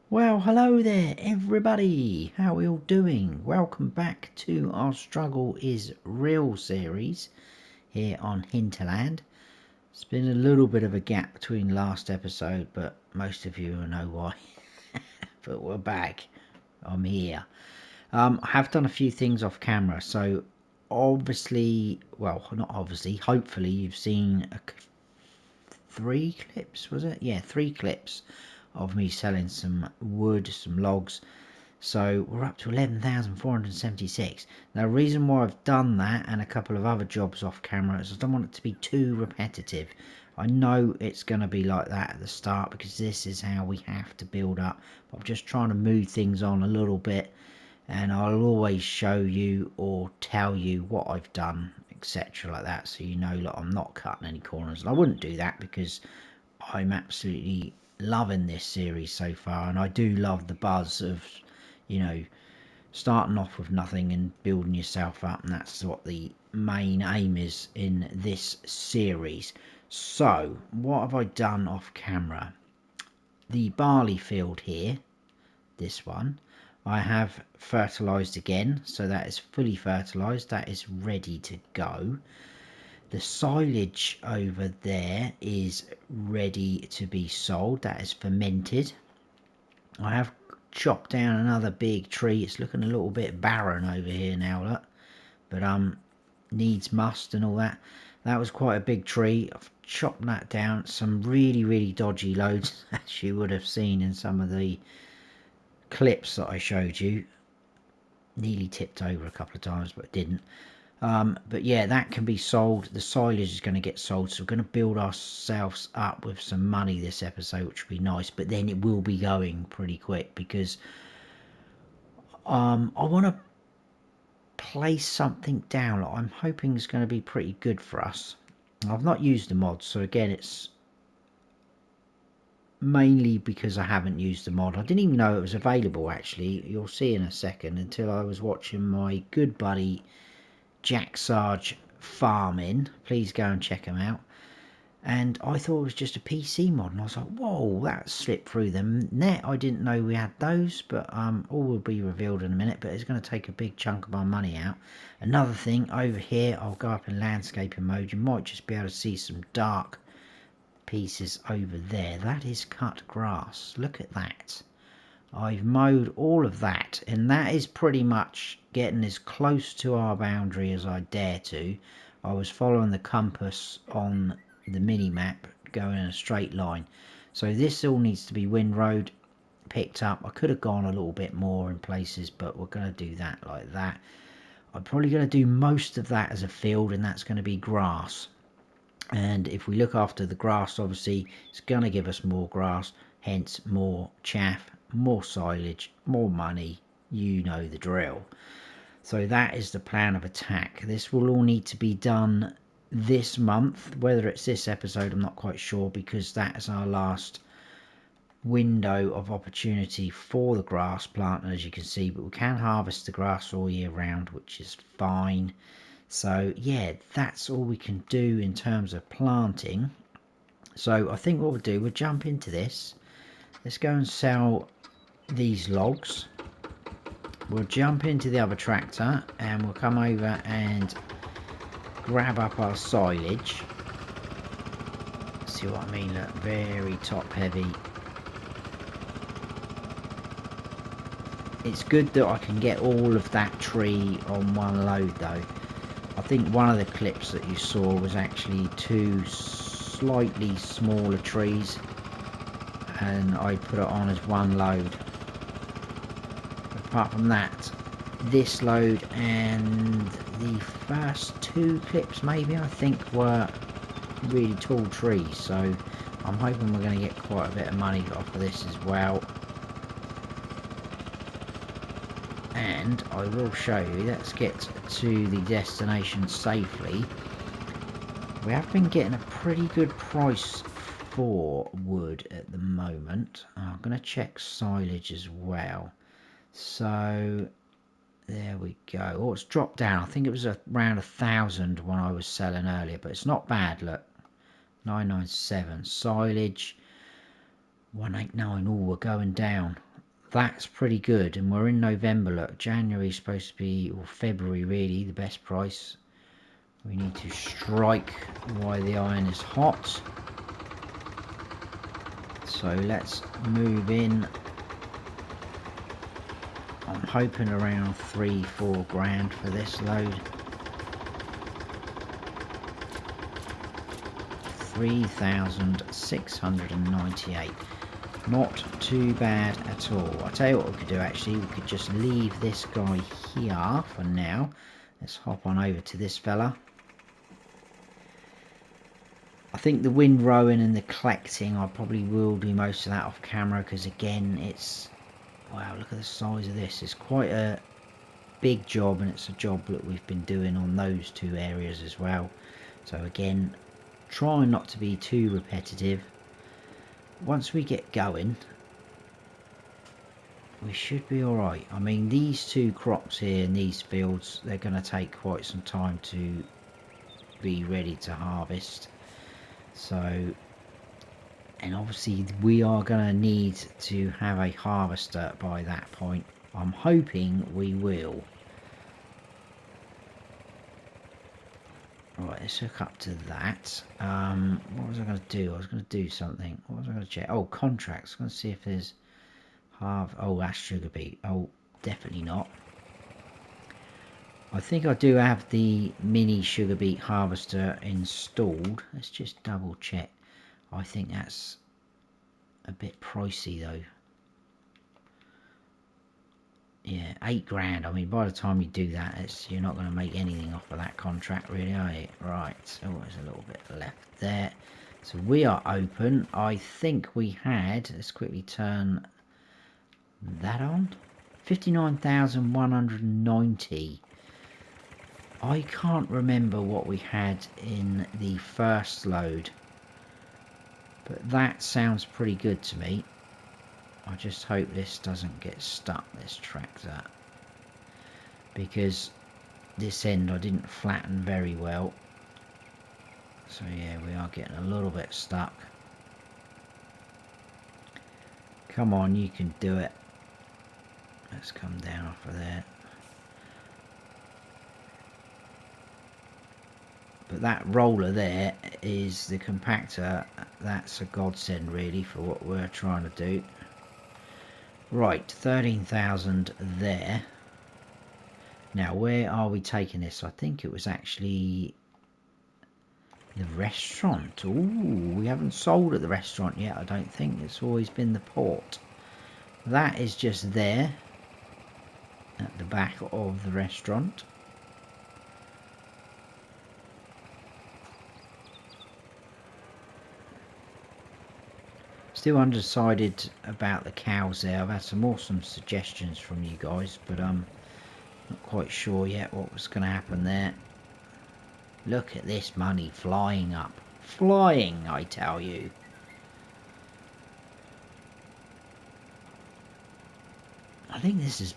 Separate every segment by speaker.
Speaker 1: Well, hello there everybody, how are we all doing? Welcome back to our Struggle is Real series here on Hinterland. It's been a little bit of a gap between last episode, but most of you will know why. But we're back, I'm here. I have done a few things off camera, so obviously, well not obviously, hopefully you've seen 3 clips, was it? Yeah, 3 clips of me selling some wood, some logs. So we're up to 11,476. Now the reason why I've done that and a couple of other jobs off camera is I don't want it to be too repetitive. I know it's going to be like that at the start because this is how we have to build up. But I'm just trying to move things on a little bit, and I'll always show you or tell you what I've done, etc. like that, so you know, look, I'm not cutting any corners. And I wouldn't do that because I'm absolutely loving this series so far, and I do love the buzz of, you know, starting off with nothing and building yourself up, and that's what the main aim is in this series. So what have I done off camera? The barley field here, this one, I have fertilized again, so that is fully fertilized, that is ready to go. The silage over there is ready to be sold, that is fermented. I have chopped down another big tree. It's looking a little bit barren over here now, look, but needs must and all that. That was quite a big tree. I've chopped that down. Some really dodgy loads, as you would have seen in some of the clips that I showed you. Nearly tipped over a couple of times, but didn't. But yeah, that can be sold. The silage is going to get sold, so we're going to build ourselves up with some money this episode, which will be nice. But then it will be going pretty quick because I want to place something down that I'm hoping is going to be pretty good for us. I've not used the mod, so again, it's mainly because I haven't used the mod. I didn't even know it was available, actually. You'll see in a second, until I was watching my good buddy Jack Sarge farming. Please go and check him out. And I thought it was just a PC mod, and I was like, whoa, that slipped through the net. I didn't know we had those, but all will be revealed in a minute. But it's going to take a big chunk of my money out. Another thing over here, I'll go up in landscaping mode. You might just be able to see some dark pieces over there. That is cut grass. Look at that. I've mowed all of that, and that is pretty much getting as close to our boundary as I dare to. I was following the compass on the mini map going in a straight line, so this all needs to be windrowed, picked up. I could have gone a little bit more in places, but we're going to do that like that. I'm probably going to do most of that as a field, and that's going to be grass. And if we look after the grass, obviously it's going to give us more grass, hence more chaff, more silage, more money. You know the drill. So that is the plan of attack. This will all need to be done this month. Whether it's this episode, I'm not quite sure, because that is our last window of opportunity for the grass planting, as you can see. But we can harvest the grass all year round, which is fine. So yeah, that's all we can do in terms of planting. So I think what we'll do, we'll jump into this. Let's go and sell these logs. We'll jump into the other tractor and we'll come over and grab up our silage. See what I mean? Look, very top heavy. It's good that I can get all of that tree on one load though. I think one of the clips that you saw was actually 2 slightly smaller trees, and I put it on as one load. Apart from that, this load and the first 2 clips maybe, I think, were really tall trees, so I'm hoping we're going to get quite a bit of money off of this as well. And I will show you, let's get to the destination safely. We have been getting a pretty good price for wood at the moment. I'm going to check silage as well. So there we go. Oh, it's dropped down. I think it was around 1,000 when I was selling earlier, but it's not bad. Look, 997. Silage 189. Oh, we're going down. that's pretty good. And we're in November. Look, January's supposed to be, or February really, the best price. We need to strike while the iron is hot. So let's move in. I'm hoping around 3-4 grand for this load. 3,698. Not too bad at all. I'll tell you what we could do actually. We could just leave this guy here for now. Let's hop on over to this fella. I think the wind rowing and the collecting, I probably will do most of that off camera, because again, it's, wow, look at the size of this. It's quite a big job, and it's a job that we've been doing on those two areas as well. So again, trying not to be too repetitive. Once we get going, we should be alright. I mean, these two crops here in these fields, they're going to take quite some time to be ready to harvest. So, and obviously we are going to need to have a harvester by that point. I'm hoping we will. Right, let's hook up to that. What was I going to do? I was going to do something. What was I going to check? Oh, contracts. I'm going to see if there's oh, that's sugar beet. Oh, definitely not. I think I do have the mini sugar beet harvester installed. Let's just double check. I think that's a bit pricey though. Yeah, 8 grand. I mean, by the time you do that, you're not going to make anything off of that contract, really, are you? Right. So there's a little bit left there. So we are open. I think we had. Let's quickly turn that on. 59,190. I can't remember what we had in the first load, but that sounds pretty good to me. I just hope this doesn't get stuck, this tractor, because this end I didn't flatten very well. So yeah, we are getting a little bit stuck. Come on, you can do it. Let's come down off of there. But that roller there is the compactor. That's a godsend really for what we're trying to do. Right, 13,000 there. Now, where are we taking this? I think it was actually the restaurant. Ooh, we haven't sold at the restaurant yet, I don't think. It's always been the port. That is just there at the back of the restaurant. Still undecided about the cows there. I've had some awesome suggestions from you guys, but I'm not quite sure yet what was going to happen there. Look at this money flying up. Flying, I tell you. I think this is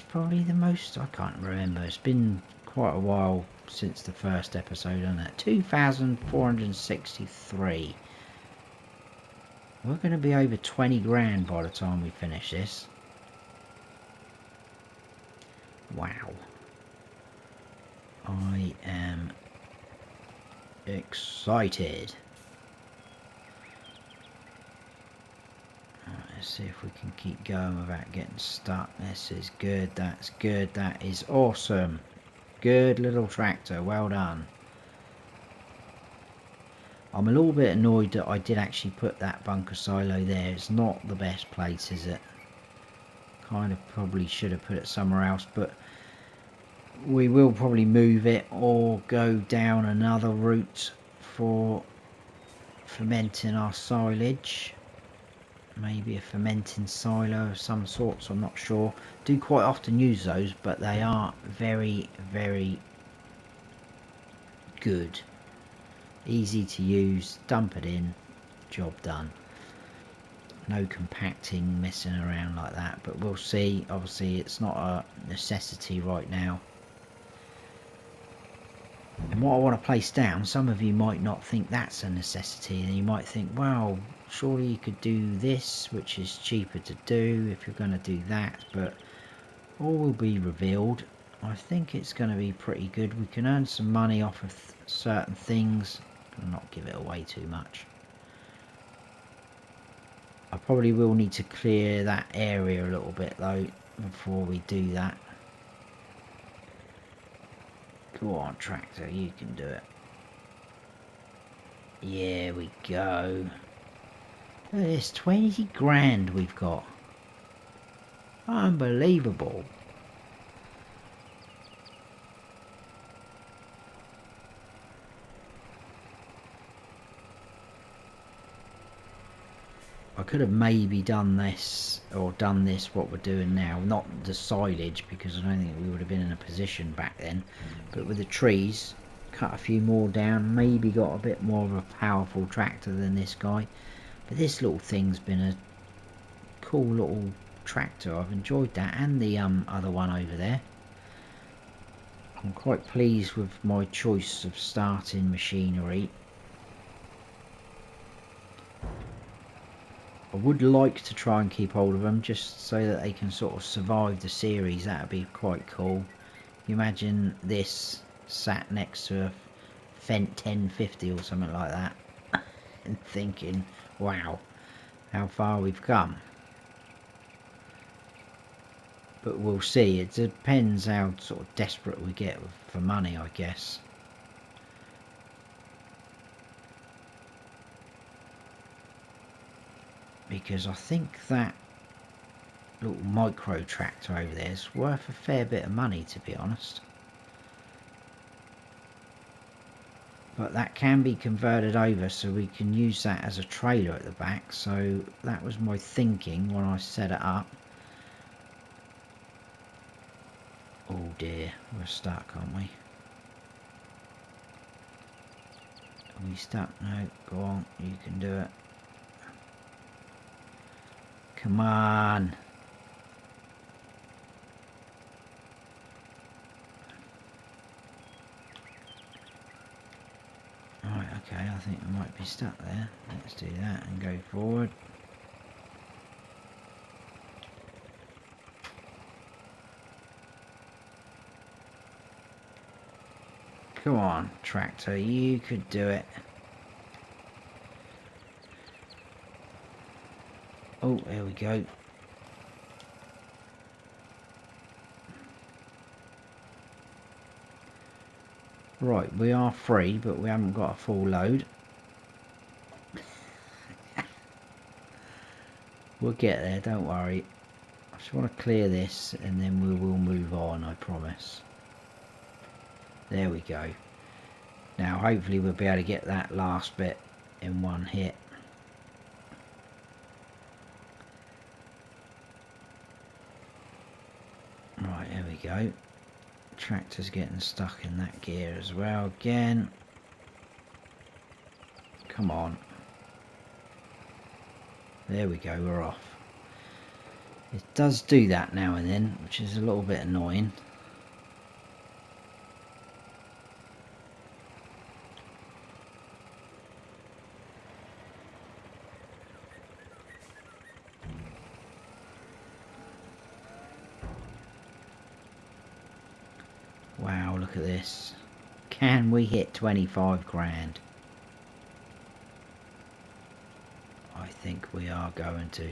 Speaker 1: probably the most, I can't remember. It's been quite a while since the first episode, isn't it? 2,463. We're going to be over 20 grand by the time we finish this. Wow. I am excited. Right, let's see if we can keep going without getting stuck. This is good. That's good. That is awesome. Good little tractor. Well done. I'm a little bit annoyed that I did actually put that bunker silo there. It's not the best place, is it? Kind of probably should have put it somewhere else, but we will probably move it or go down another route for fermenting our silage. Maybe a fermenting silo of some sorts, I'm not sure. Do quite often use those, but they are very, very good. Easy to use, dump it in, job done. No compacting, messing around like that, but we'll see. Obviously it's not a necessity right now. And what I want to place down, some of you might not think that's a necessity, and you might think, well, surely you could do this, which is cheaper to do if you're going to do that, but all will be revealed. I think it's going to be pretty good. We can earn some money off of certain things. I'll not give it away too much. I probably will need to clear that area a little bit though before we do that. Go on, tractor, you can do it. Yeah, we go. Look at this, 20 grand we've got. Unbelievable. I could have maybe done this, or done this what we're doing now, not the silage, because I don't think we would have been in a position back then, but with the trees, cut a few more down, maybe got a bit more of a powerful tractor than this guy. But this little thing's been a cool little tractor. I've enjoyed that, and the other one over there. I'm quite pleased with my choice of starting machinery. I would like to try and keep hold of them just so that they can sort of survive the series. That would be quite cool. You imagine this sat next to a Fent 1050 or something like that and thinking, wow, how far we've come. But we'll see. It depends how sort of desperate we get for money, I guess. Because I think that little micro tractor over there is worth a fair bit of money, to be honest. But that can be converted over so we can use that as a trailer at the back. So that was my thinking when I set it up. Oh dear, we're stuck, aren't we? Are we stuck? No, go on, you can do it. Come on. Right, okay, I think I might be stuck there. Let's do that and go forward. Come on, tractor, you could do it. Oh, there we go. Right, we are free, but we haven't got a full load. We'll get there, don't worry. I just want to clear this and then we will move on, I promise. There we go. Now hopefully we'll be able to get that last bit in one hit. Right, there we go. Tractor's getting stuck in that gear as well again. Come on. There we go, we're off. It does do that now and then, which is a little bit annoying. Wow, look at this. Can we hit 25 grand? I think we are going to.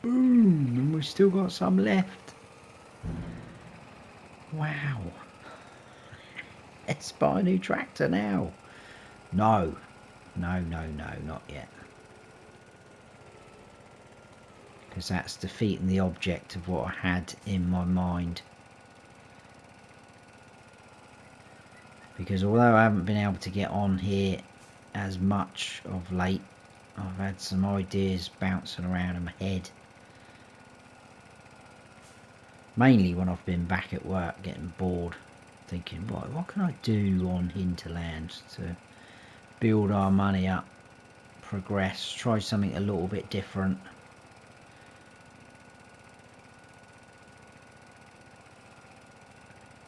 Speaker 1: Boom! And we've still got some left. Wow. Let's buy a new tractor now. No. No, no, no, not yet. Because that's defeating the object of what I had in my mind. Because although I haven't been able to get on here as much of late, I've had some ideas bouncing around in my head. Mainly when I've been back at work getting bored, thinking, right, what can I do on Hinterland to build our money up, progress, try something a little bit different.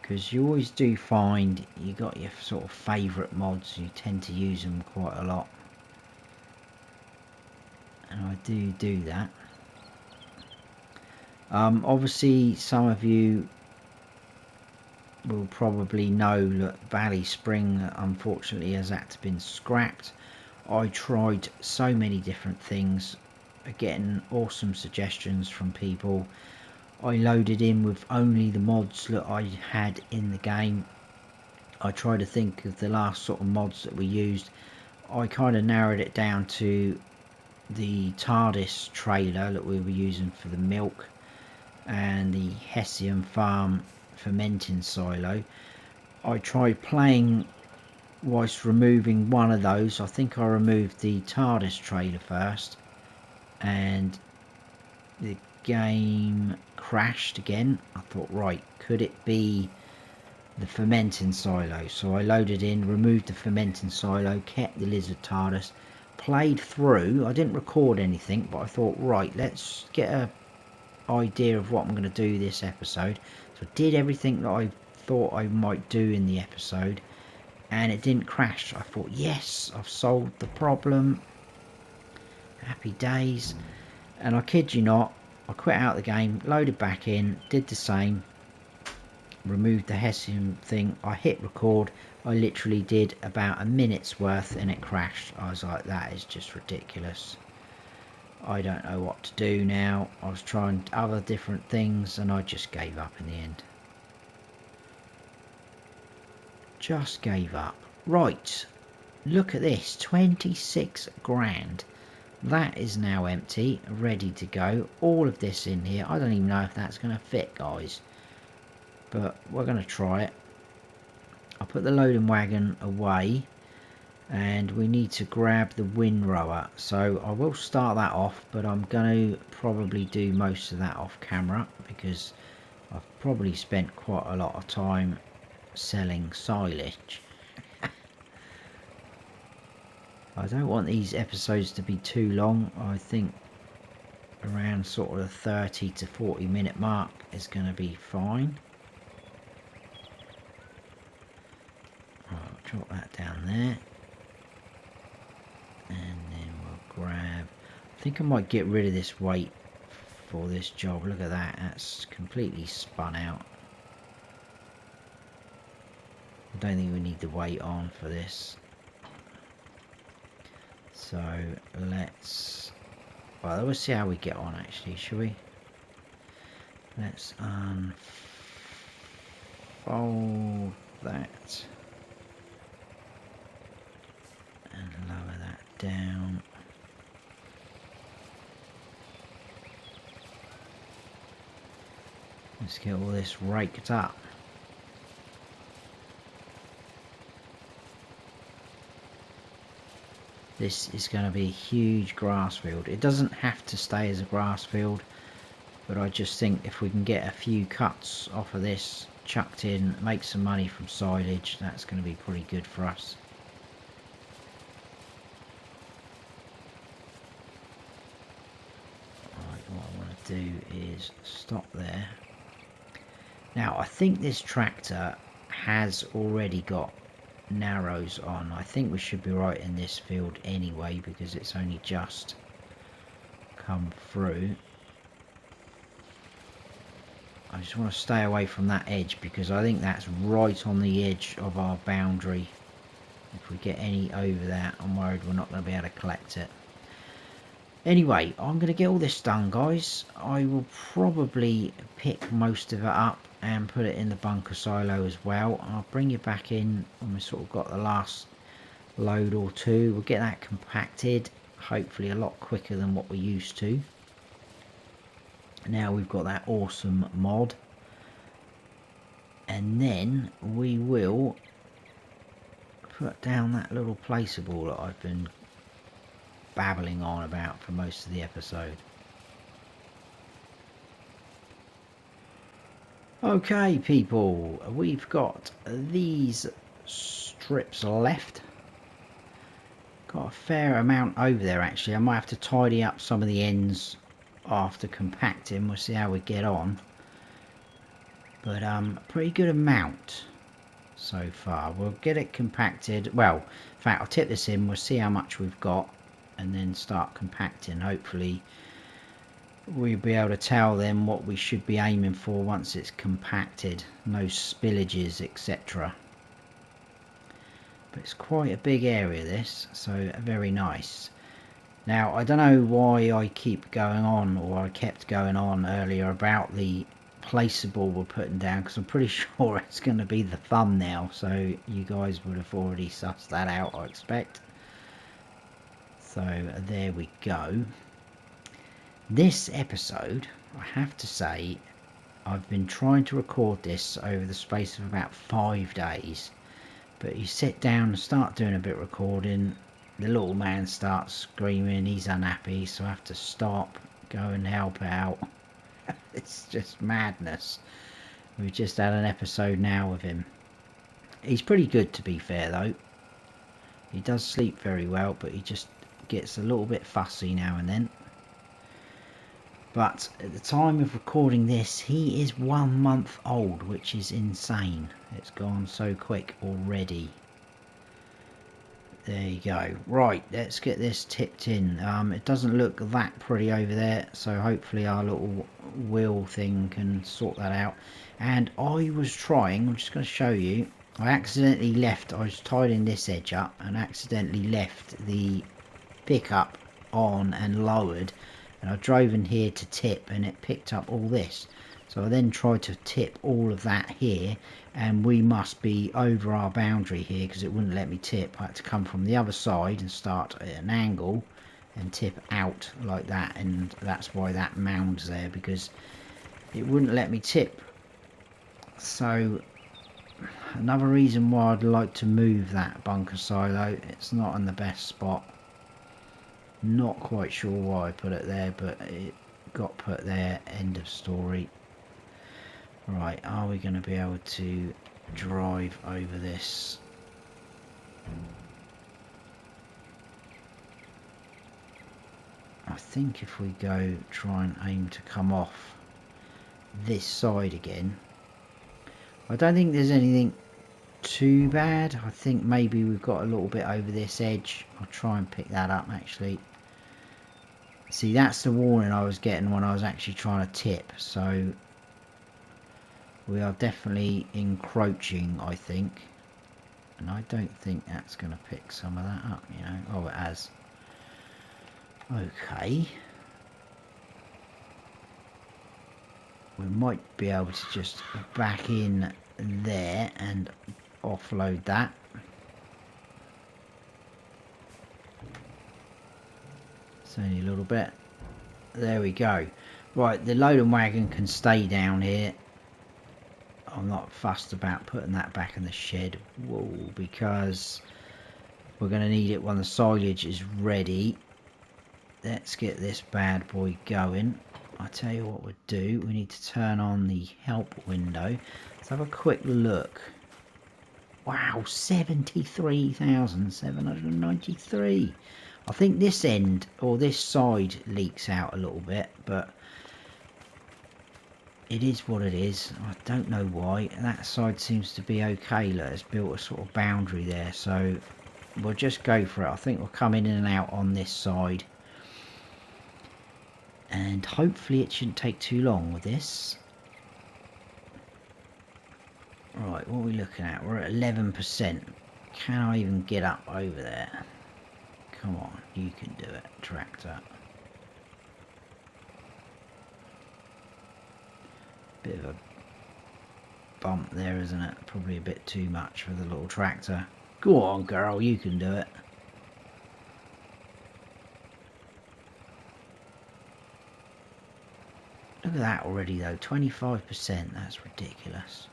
Speaker 1: because you always do find you got your sort of favourite mods, you tend to use them quite a lot, and I do that. Obviously some of you will probably know that Valley Spring unfortunately has had to been scrapped. I tried so many different things, getting awesome suggestions from people. I loaded in with only the mods that I had in the game. I tried to think of the last sort of mods that we used. I kind of narrowed it down to the TARDIS trailer that we were using for the milk and the Hessian Farm fermenting silo. I tried playing whilst removing one of those. I think I removed the TARDIS trailer first, and the game crashed again. I thought, right, could it be the fermenting silo? So I loaded in, removed the fermenting silo, kept the lizard TARDIS, played through. I didn't record anything, but I thought, right, let's get a idea of what I'm going to do this episode. So I did everything that I thought I might do in the episode, and it didn't crash. I thought, yes, I've solved the problem. Happy days. And I kid you not, I quit out the game, loaded back in, did the same, removed the Hessian thing. I hit record. I literally did about a minute's worth and it crashed. I was like, that is just ridiculous. I don't know what to do now. I was trying other different things and I just gave up in the end. Just gave up. Right, look at this, 26 grand. That is now empty, ready to go. All of this in here. I don't even know if that's going to fit, guys, but we're going to try it. I'll put the loading wagon away, and we need to grab the windrower, so I will start that off, but I'm going to probably do most of that off camera because I've probably spent quite a lot of time selling silage. I don't want these episodes to be too long. I think around sort of the 30 to 40 minute mark is going to be fine. I'll drop that down there, and then we'll grab, I think I might get rid of this weight for this job. Look at that, that's completely spun out. I don't think we need the weight on for this. So let's, well, let's see how we get on actually, shall we? Let's unfold that and lower that down. Let's get all this raked up. This is going to be a huge grass field. It doesn't have to stay as a grass field, but I just think if we can get a few cuts off of this chucked in, make some money from silage, that's going to be pretty good for us. Right, what I want to do is stop there. Now I think this tractor has already got narrows on. I think we should be right in this field anyway because it's only just come through. I just want to stay away from that edge because I think that's right on the edge of our boundary. If we get any over that, I'm worried we're not going to be able to collect it. Anyway, I'm going to get all this done, guys. I will probably pick most of it up and put it in the bunker silo as well. I'll bring you back in when we sort of got the last load or two. We'll get that compacted, hopefully a lot quicker than what we used to. Now we've got that awesome mod, and then we will put down that little placeable that I've been babbling on about for most of the episode. Okay people, we've got these strips left. Got a fair amount over there actually. I might have to tidy up some of the ends after compacting. We'll see how we get on. But pretty good amount so far. We'll get it compacted. Well, in fact, I'll tip this in. We'll see how much we've got and then start compacting. Hopefully we'll be able to tell them what we should be aiming for once it's compacted. No spillages, etc. But it's quite a big area, this, so very nice. Now, I don't know why I keep going on, or I kept going on earlier about the placeable we're putting down, because I'm pretty sure it's going to be the thumbnail, so you guys would have already sussed that out, I expect. So there we go. This episode, I have to say, I've been trying to record this over the space of about 5 days, but you sit down and start doing a bit of recording, the little man starts screaming, he's unhappy, so I have to stop, go and help out. It's just madness. We've just had an episode now with him. He's pretty good, to be fair, though. He does sleep very well, but he just gets a little bit fussy now and then. But at the time of recording this, he is 1 month old, which is insane. It's gone so quick already. There you go. Right, let's get this tipped in. It doesn't look that pretty over there, so hopefully our little wheel thing can sort that out. And I was trying, I'm just going to show you, I accidentally left, I was tidying this edge up and accidentally left the pickup on and lowered, and I drove in here to tip and it picked up all this. So I then tried to tip all of that here, and we must be over our boundary here because it wouldn't let me tip. I had to come from the other side and start at an angle and tip out like that, and that's why that mound's there, because it wouldn't let me tip. So another reason why I'd like to move that bunker silo. It's not in the best spot. Not quite sure why I put it there, but it got put there. End of story. Right, are we going to be able to drive over this? I think if we go try and aim to come off this side again, I don't think there's anything too bad. I think maybe we've got a little bit over this edge. I'll try and pick that up actually. See, that's the warning I was getting when I was actually trying to tip, so we are definitely encroaching, I think. And I don't think that's going to pick some of that up, you know. Oh, it has. Okay. We might be able to just back in there and offload that. It's only a little bit. There we go. Right, the loading wagon can stay down here. I'm not fussed about putting that back in the shed. Whoa, because we're going to need it when the silage is ready. Let's get this bad boy going. I'll tell you what we'll do. We need to turn on the help window. Let's have a quick look. Wow, 73,793. I think this end, or this side, leaks out a little bit, but it is what it is. I don't know why. That side seems to be okay. Look, it's built a sort of boundary there, so we'll just go for it. I think we'll come in and out on this side, and hopefully it shouldn't take too long with this. Right, what are we looking at? We're at 11%. Can I even get up over there? Come on, you can do it, tractor. Bit of a bump there, isn't it? Probably a bit too much for the little tractor. Go on, girl, you can do it. Look at that already, though. 25%. That's ridiculous.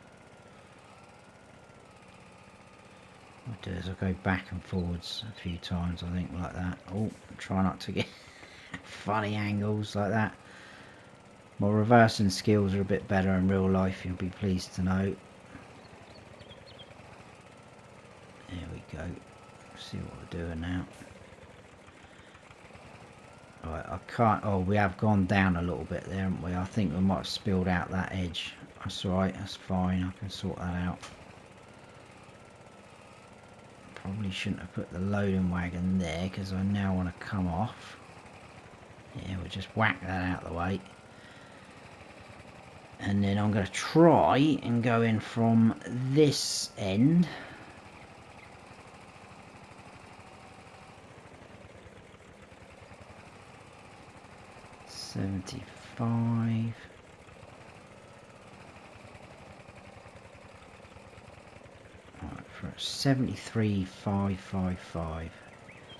Speaker 1: What I'll do is I'll go back and forwards a few times, I think, like that. Oh, try not to get funny angles like that. My reversing skills are a bit better in real life, you'll be pleased to know. There we go. See what we're doing now. Right, I can't... Oh, we have gone down a little bit there, haven't we? I think we might have spilled out that edge. That's alright, that's fine, I can sort that out. Probably shouldn't have put the loading wagon there because I now want to come off. Yeah, we'll just whack that out of the way. And then I'm going to try and go in from this end. $75. Right, for 73,555.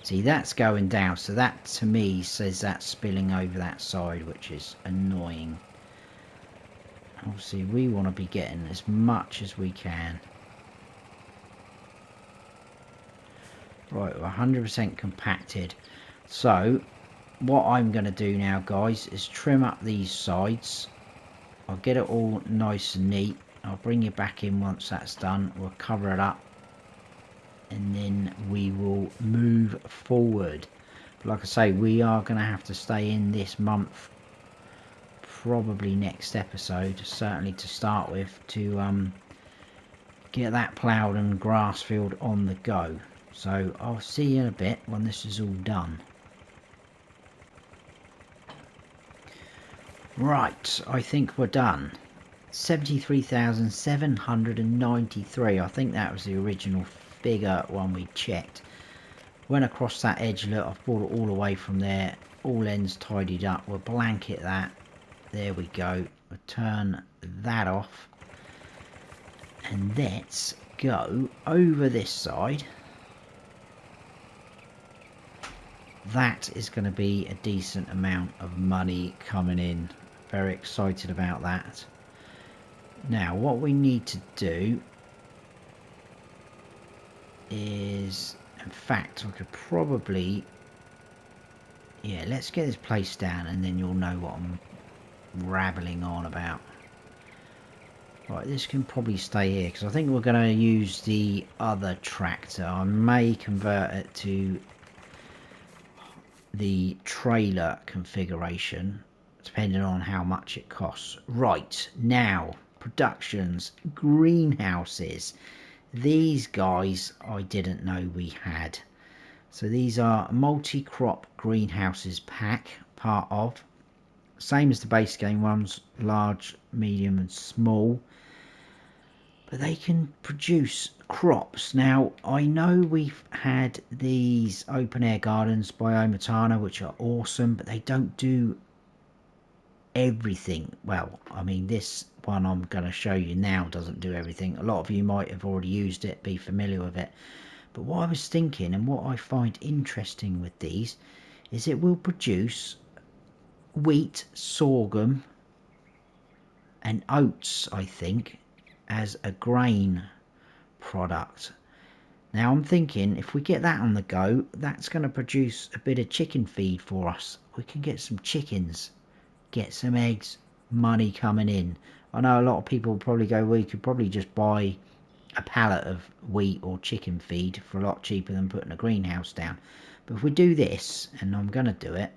Speaker 1: See, that's going down, so that to me says that's spilling over that side, which is annoying. Obviously, we want to be getting as much as we can. Right, we're 100% compacted. So, what I'm going to do now, guys, is trim up these sides. I'll get it all nice and neat. I'll bring you back in once that's done. We'll cover it up. And then we will move forward. But like I say, we are going to have to stay in this month. Probably next episode, certainly to start with, to get that ploughed and grass field on the go. So I'll see you in a bit when this is all done. Right, I think we're done. 73,793. I think that was the original figure when we checked. Went across that edge, look, I've brought it all away from there. All ends tidied up. We'll blanket that. There we go. We'll turn that off. And let's go over this side. That is going to be a decent amount of money coming in. Very excited about that. Now, what we need to do is, in fact, I could probably, yeah, let's get this place down and then you'll know what I'm rabbling on about. Right, this can probably stay here because I think we're going to use the other tractor. I may convert it to the trailer configuration depending on how much it costs. Right, now, productions, greenhouses. These guys I didn't know we had. So these are multi-crop greenhouses pack, part of. Same as the base game ones, large, medium and small. But they can produce crops. Now, I know we've had these open air gardens by OmaTana, which are awesome, but they don't do everything. Well, I mean, this one I'm going to show you now doesn't do everything. A lot of you might have already used it, be familiar with it. But what I was thinking, and what I find interesting with these, is it will produce wheat, sorghum, and oats, I think, as a grain product. Now I'm thinking if we get that on the go, that's going to produce a bit of chicken feed for us. We can get some chickens, get some eggs, money coming in. I know a lot of people will probably go, well, you could probably just buy a pallet of wheat or chicken feed for a lot cheaper than putting a greenhouse down. But if we do this, and I'm going to do it,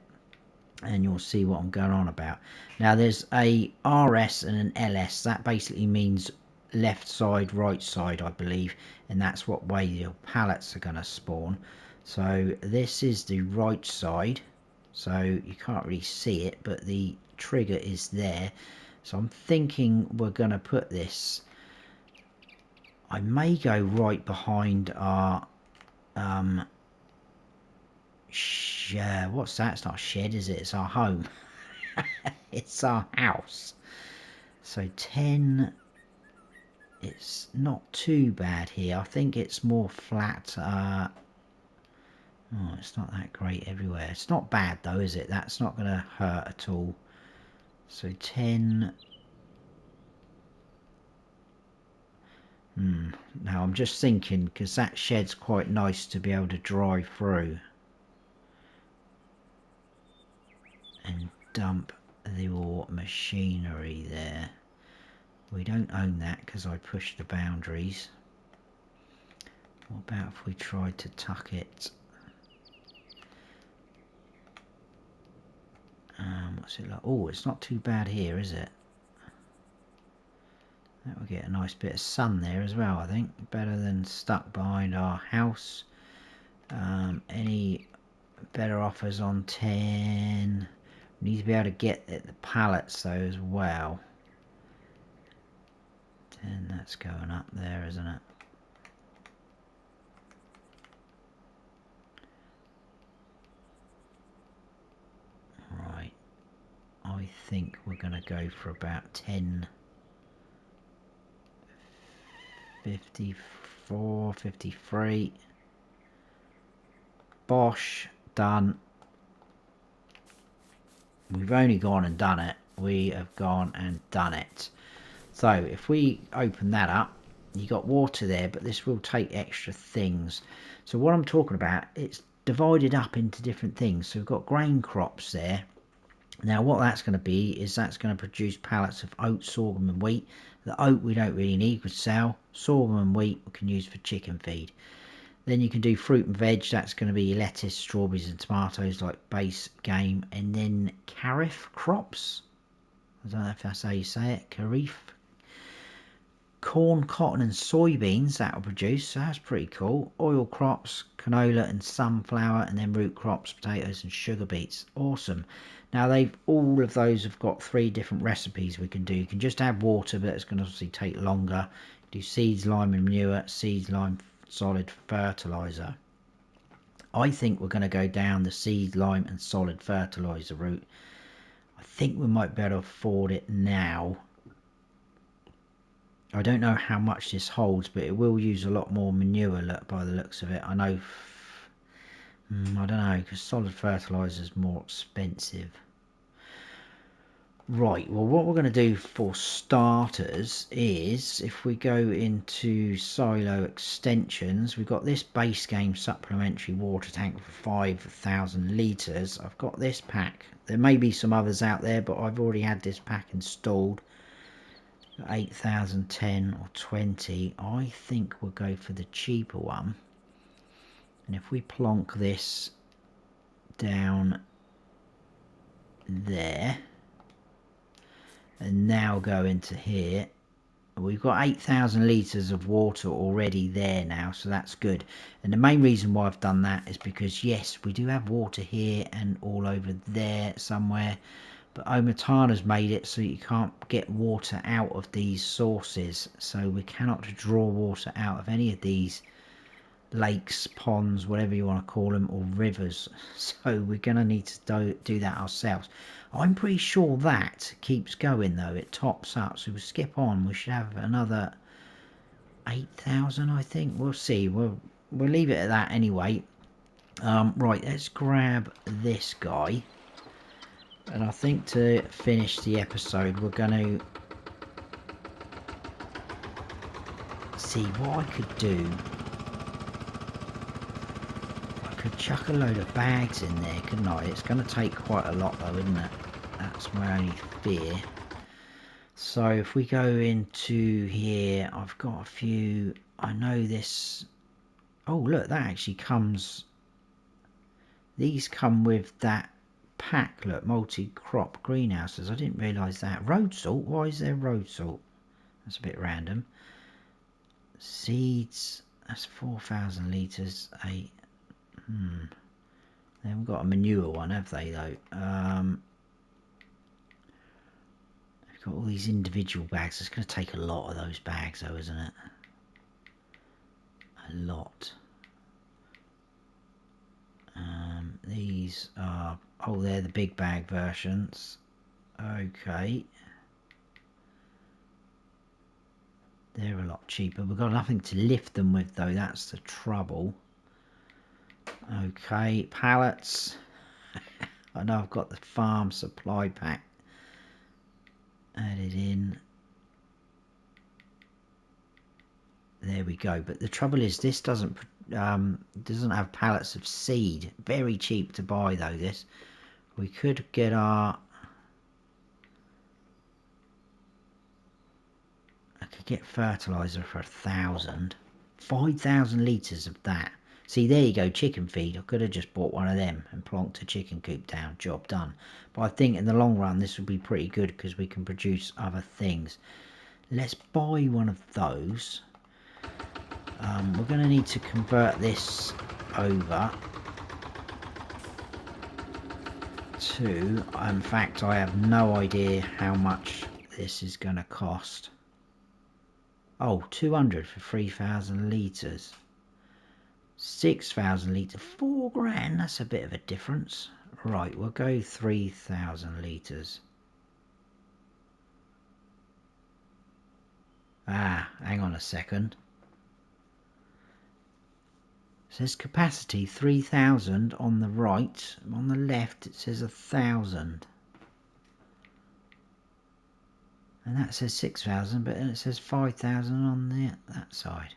Speaker 1: and you'll see what I'm going on about. Now there's a RS and an LS. That basically means left side, right side, I believe, and that's what way your pallets are going to spawn. So this is the right side, so you can't really see it, but the trigger is there. So I'm thinking we're going to put this, I may go right behind our what's that? It's not a shed, is it? It's our home. It's our house. So 10, it's not too bad here. I think it's more flat. Oh, it's not that great everywhere. It's not bad though, is it? That's not going to hurt at all. So 10. Now I'm just thinking, because that shed's quite nice to be able to drive through and dump your machinery there. We don't own that because I pushed the boundaries. What about if we tried to tuck it? What's it like? Oh, it's not too bad here, is it? get a nice bit of sun there as well, I think. Better than stuck behind our house. Any better offers on 10? We need to be able to get at the pallets though as well. 10, that's going up there, isn't it? Right. I think we're going to go for about 10. 54, 53. Bosh, done. We've only gone and done it. We have gone and done it. So if we open that up, you got water there, but this will take extra things. So what I'm talking about, it's divided up into different things. So we've got grain crops there. Now what that's going to be is that's going to produce pallets of oat, sorghum and wheat. The oat we don't really need, we could sell. Sorghum and wheat we can use for chicken feed. Then you can do fruit and veg, that's going to be lettuce, strawberries and tomatoes like base game. And then kharif crops, I don't know if that's how you say it, kharif. Corn, cotton and soybeans that will produce, so that's pretty cool. Oil crops, canola and sunflower, and then root crops, potatoes and sugar beets. Awesome. Now all of those have got 3 different recipes we can do. You can just add water, but it's going to obviously take longer. Do seeds, lime and manure, seeds, lime, solid fertilizer. I think we're going to go down the seed, lime and solid fertilizer route. I think we might be able to afford it now. I don't know how much this holds, but it will use a lot more manure by the looks of it. I know, I don't know, because solid fertilizer is more expensive. Right, well what we're going to do for starters is, if we go into silo extensions, we've got this base game supplementary water tank for 5,000 litres. I've got this pack. There may be some others out there, but I've already had this pack installed. 8,010 or 20. I think we'll go for the cheaper one. And if we plonk this down there and now go into here, we've got 8,000 litres of water already there now, so that's good. And the main reason why I've done that is because yes, we do have water here and all over there somewhere, but OmaTana's made it so you can't get water out of these sources, so we cannot draw water out of any of these lakes, ponds, whatever you want to call them, or rivers. So we're going to need to do that ourselves. I'm pretty sure that keeps going though, it tops up, so we'll skip on. We should have another 8,000, I think. We'll see. We'll leave it at that anyway. Right, let's grab this guy. And I think to finish the episode, we're going to see what I could do. I could chuck a load of bags in there, couldn't I? It's going to take quite a lot though, isn't it? That's my only fear. So if we go into here, I've got a few. I know this. Oh, look, that actually comes. These come with that pack, look, multi-crop greenhouses. I didn't realise that. Road salt, why is there road salt? That's a bit random. Seeds, that's 4,000 litres. They haven't got a manure one, have they though? They've got all these individual bags. It's going to take a lot of those bags though, isn't it? A lot. These are, oh, they're the big bag versions. Okay. They're a lot cheaper. We've got nothing to lift them with though, that's the trouble. Okay, pallets. I know I've got the farm supply pack added in. There we go. But the trouble is, this doesn't have pallets of seed. Very cheap to buy though. This we could get our. I could get fertilizer for 1,000. 5,000 litres of that. See, there you go, chicken feed. I could have just bought one of them and plonked a chicken coop down. Job done. But I think in the long run, this will be pretty good because we can produce other things. Let's buy one of those. We're going to need to convert this over to, in fact I have no idea how much this is going to cost. Oh, 200 for 3,000 litres. 6,000 litres, 4 grand, that's a bit of a difference. Right, we'll go 3,000 litres. Ah, hang on a second. It says capacity 3,000 on the right, on the left it says 1,000. And that says 6,000, but then it says 5,000 on that side.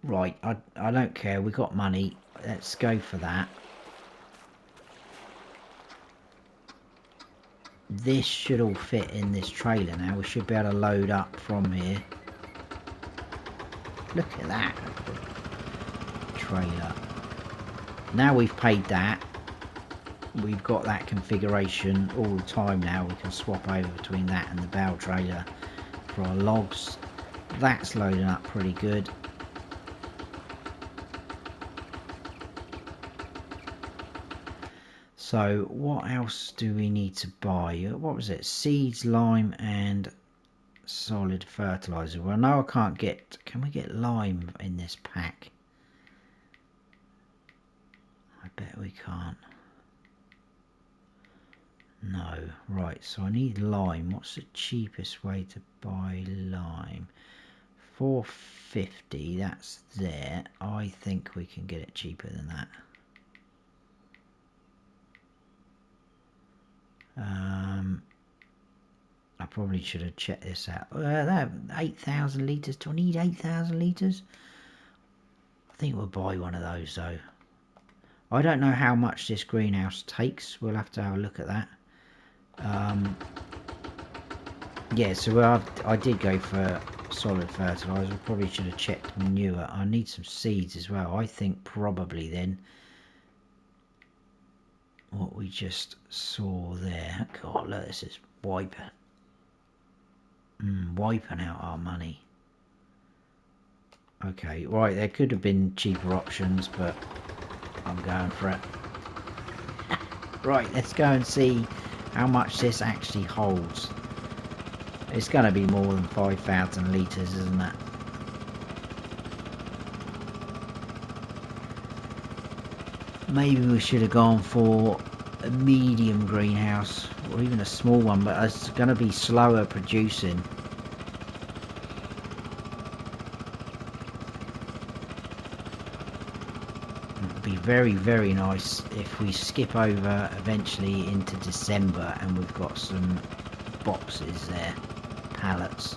Speaker 1: Right, I don't care, we got money, let's go for that. This should all fit in this trailer now, we should be able to load up from here. Look at that trailer. Now we've paid that, we've got that configuration all the time now, we can swap over between that and the bale trailer for our logs. That's loading up pretty good. So what else do we need to buy? What was it? Seeds, lime and solid fertilizer. Well, no, I can't get... Can we get lime in this pack? I bet we can't. No. Right, so I need lime. What's the cheapest way to buy lime? 450, that's there. I think we can get it cheaper than that. I probably should have checked this out. 8,000 litres. Do I need 8,000 litres? I think we'll buy one of those though. I don't know how much this greenhouse takes. We'll have to have a look at that. Yeah, so I did go for solid fertiliser. Probably should have checked manure. I need some seeds as well. I think probably then what we just saw there. God, look, this is wiping out our money. Okay, right, there could have been cheaper options, but I'm going for it. Right, let's go and see how much this actually holds. It's going to be more than 5,000 litres, isn't it? Maybe we should have gone for a medium greenhouse or even a small one, but it's going to be slower producing. It would be very, very nice if we skip over eventually into December and we've got some boxes there, pallets.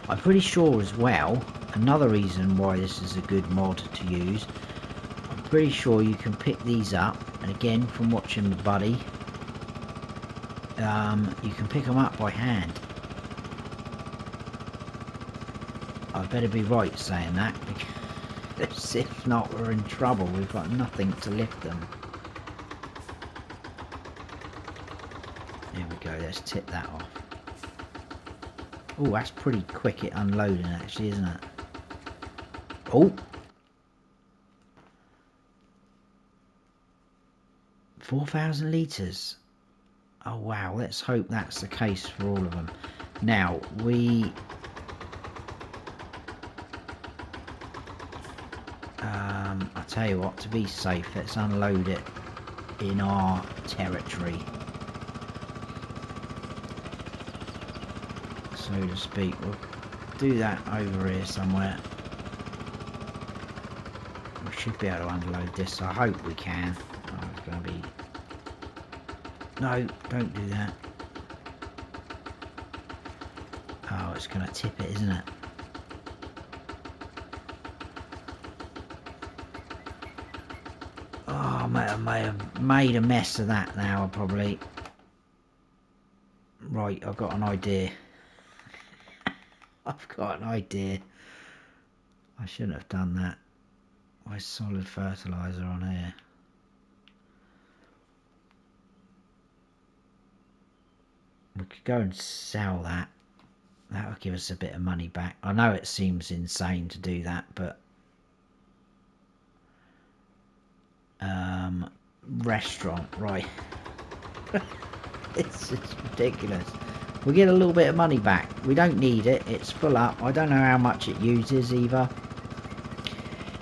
Speaker 1: I'm pretty sure as well, another reason why this is a good mod to use, pretty sure you can pick these up, and again from watching my buddy, you can pick them up by hand. I better be right saying that, because if not we're in trouble, we've got nothing to lift them. There we go, let's tip that off. Oh, that's pretty quick at unloading actually, isn't it? Oh! 4,000 litres. Oh wow, let's hope that's the case for all of them. Now I'll tell you what, to be safe, let's unload it in our territory, so to speak. We'll do that over here somewhere. We should be able to unload this, I hope we can. Oh, it's going to be... No, don't do that. Oh, it's going to tip it, isn't it? Oh, I may have made a mess of that now, probably. Right, I've got an idea. I've got an idea. I shouldn't have done that. Where's solid fertiliser on here? We could go and sell that. That would give us a bit of money back. I know it seems insane to do that, but restaurant, right. It's just ridiculous. We get a little bit of money back. We don't need it. It's full up. I don't know how much it uses either.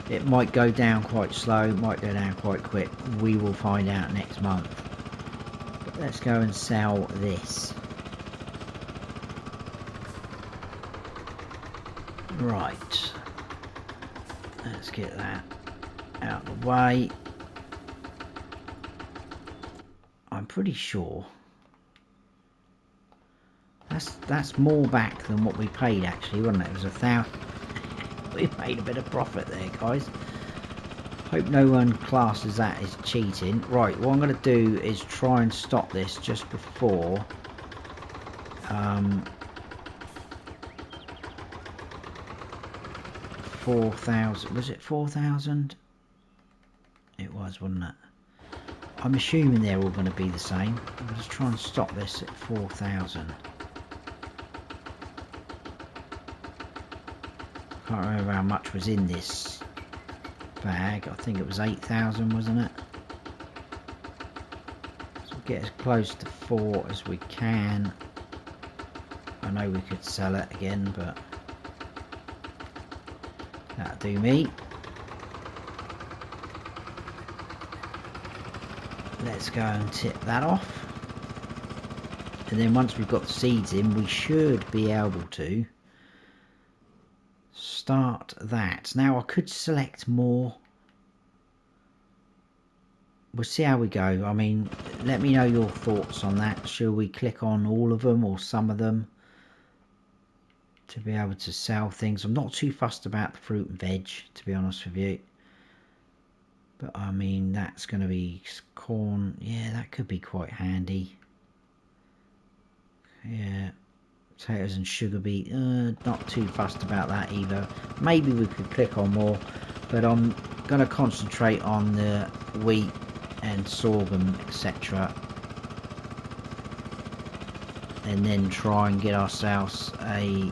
Speaker 1: It might go down quite slow, might go down quite quick. We will find out next month. But let's go and sell this. Right. Let's get that out of the way. I'm pretty sure that's more back than what we paid actually, wasn't it? It was 1,000. We made a bit of profit there, guys. Hope no one classes that as cheating. Right, what I'm going to do is try and stop this just before 4,000. Was it 4,000? It was, wasn't it? I'm assuming they're all going to be the same. I'm going to try and stop this at 4,000. Can't remember how much was in this bag. I think it was 8,000, wasn't it? So we'll get as close to 4 as we can. I know we could sell it again, but that'll do me. Let's go and tip that off. And then once we've got the seeds in, we should be able to start that. Now I could select more. We'll see how we go. I mean, let me know your thoughts on that. Shall we click on all of them or some of them to be able to sell things? I'm not too fussed about the fruit and veg, to be honest with you. But I mean, that's going to be corn. Yeah, that could be quite handy. Yeah. Potatoes and sugar beet, not too fussed about that either. Maybe we could click on more, but I'm going to concentrate on the wheat and sorghum, etc. And then try and get ourselves a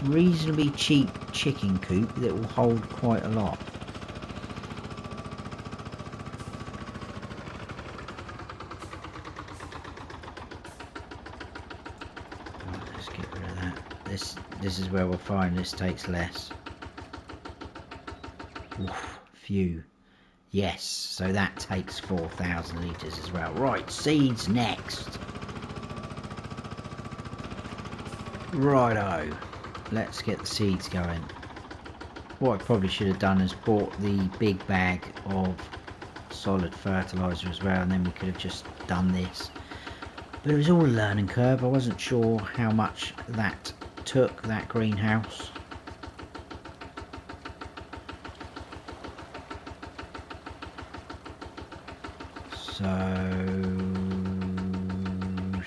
Speaker 1: reasonably cheap chicken coop that will hold quite a lot. This is where we'll find this takes less. Oof, phew. Yes, so that takes 4,000 litres as well. Right, seeds next. Righto. Let's get the seeds going. What I probably should have done is bought the big bag of solid fertiliser as well, and then we could have just done this. But it was all a learning curve. I wasn't sure how much that took, that greenhouse. So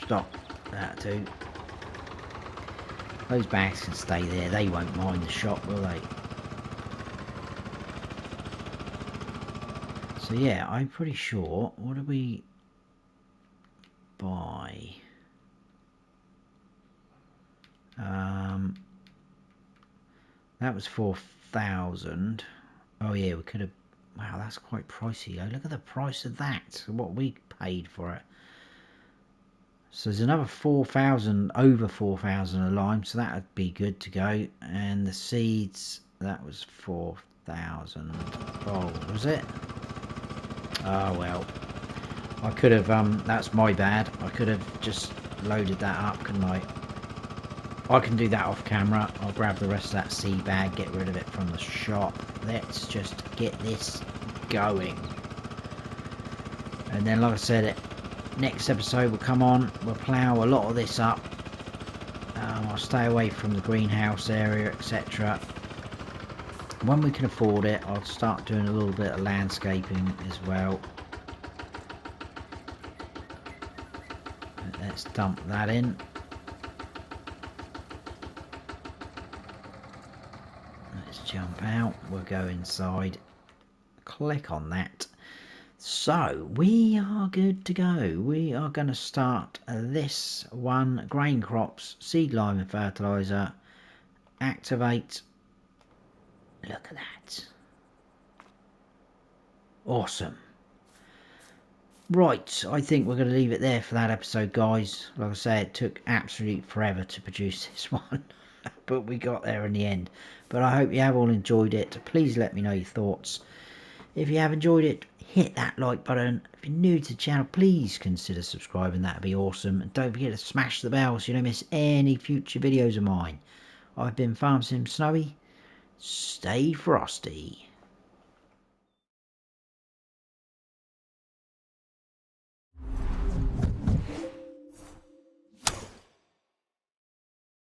Speaker 1: stop that too. Those bags can stay there. They won't mind the shop, will they? So yeah, I'm pretty sure. What do we buy? That was 4,000. Oh yeah, we could have. Wow, that's quite pricey though. Look at the price of that. What we paid for it. So there's another 4,000, over 4,000 a lime. So that would be good to go. And the seeds, that was 4,000. Oh, was it? Oh well. I could have. That's my bad. I could have just loaded that up, couldn't I? I can do that off camera. I'll grab the rest of that seed bag, get rid of it from the shop. Let's just get this going. And then, like I said, next episode will come on. We'll plough a lot of this up. I'll stay away from the greenhouse area, etc. When we can afford it, I'll start doing a little bit of landscaping as well. Let's dump that in. Let's jump out. We'll go inside. Click on that. So we are good to go. We are going to start this one. Grain crops, seed lime and fertilizer. Activate. Look at that. Awesome. Right, I think we're going to leave it there for that episode, guys. Like I say, it took absolutely forever to produce this one, but we got there in the end. But I hope you have all enjoyed it. Please let me know your thoughts. If you have enjoyed it, hit that like button. If you're new to the channel, please consider subscribing. That'd be awesome. And don't forget to smash the bell so you don't miss any future videos of mine. I've been Farm Sim Snowy. Stay frosty.